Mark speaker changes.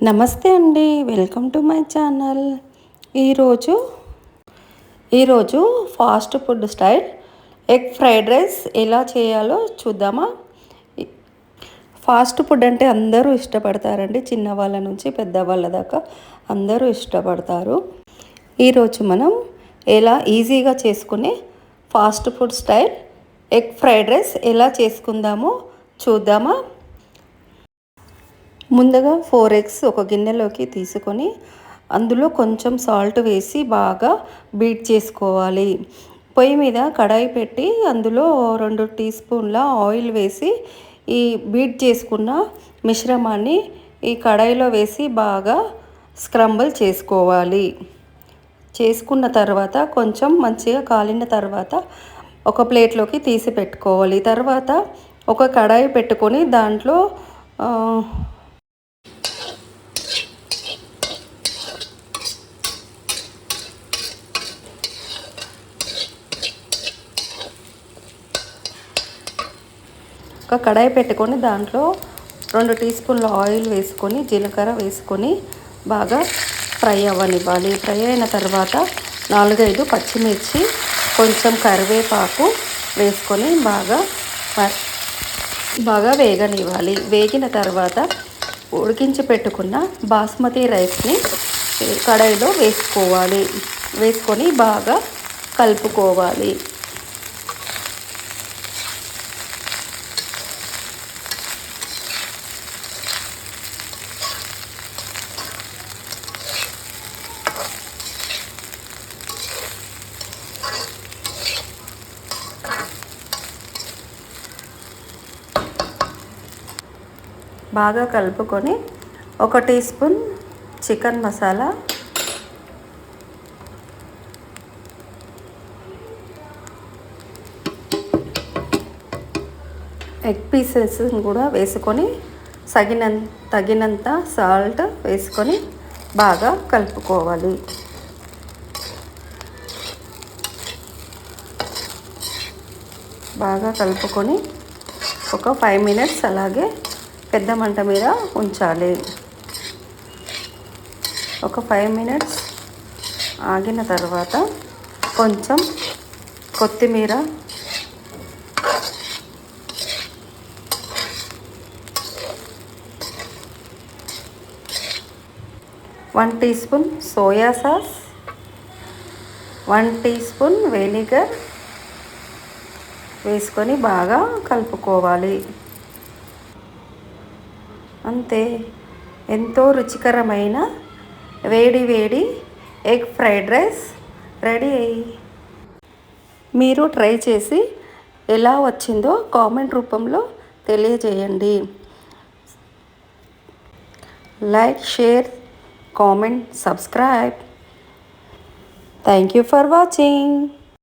Speaker 1: నమస్తే అండి, welcome to my channel. ఈరోజు ఈరోజు fast food style egg fried rice ఎలా చేయాలో చూద్దామా. ఫాస్ట్ ఫుడ్ అంటే అందరూ ఇష్టపడతారండి, చిన్నవాళ్ళ నుంచి పెద్దవాళ్ళ దాకా అందరూ ఇష్టపడతారు. ఈరోజు మనం ఎలా ఈజీగా చేసుకునే fast food style egg fried rice ఎలా చేసుకుందామో చూద్దామా. ముందుగా 4 ఎగ్స్ ఒక గిన్నెలోకి తీసుకొని అందులో కొంచెం సాల్ట్ వేసి బాగా బీట్ చేసుకోవాలి. పొయ్యి మీద కడాయి పెట్టి అందులో 2 టీ స్పూన్ల ఆయిల్ వేసి ఈ బీట్ చేసుకున్న మిశ్రమాన్ని ఈ కడాయిలో వేసి బాగా స్క్రంబుల్ చేసుకోవాలి. చేసుకున్న తర్వాత కొంచెం మంచిగా కాలిన తర్వాత ఒక ప్లేట్లోకి తీసి పెట్టుకోవాలి. తర్వాత ఒక కడాయి పెట్టుకొని దాంట్లో ఒక కడాయి పెట్టుకొని దాంట్లో 2 టీ స్పూన్ల ఆయిల్ వేసుకొని జీలకర్ర వేసుకొని బాగా ఫ్రై అవ్వనివ్వాలి. ఫ్రై అయిన తర్వాత 4-5 పచ్చిమిర్చి, కొంచెం కరివేపాకు వేసుకొని బాగా వేగనివ్వాలి. వేగిన తర్వాత ఉడికించి పెట్టుకున్న బాస్మతి రైస్ని కడాయిలో వేసుకొని బాగా కలుపుకోవాలి. బాగా కలుపుకొని 1 teaspoon chicken masala, egg pieces కూడా వేసుకొని తగినంత సాల్ట్ వేసుకొని బాగా కలుపుకోవాలి. బాగా కలుపుకొని ఒక 5 మినిట్స్ అలాగే పెద్ద మంట మీద ఉంచాలి. ఒక 5 మినిట్స్ ఆగిన తర్వాత కొంచెం కొత్తిమీర, 1 teaspoon soya sauce, 1 teaspoon vinegar వేసుకొని బాగా కలుపుకోవాలి. అంతే, ఎంతో రుచికరమైన వేడి ఎగ్ ఫ్రైడ్ రైస్ రెడీ. మీరు ట్రై చేసి ఎలా వచ్చిందో కామెంట్ రూపంలో తెలియజేయండి. Like, share, comment, subscribe. Thank you for watching.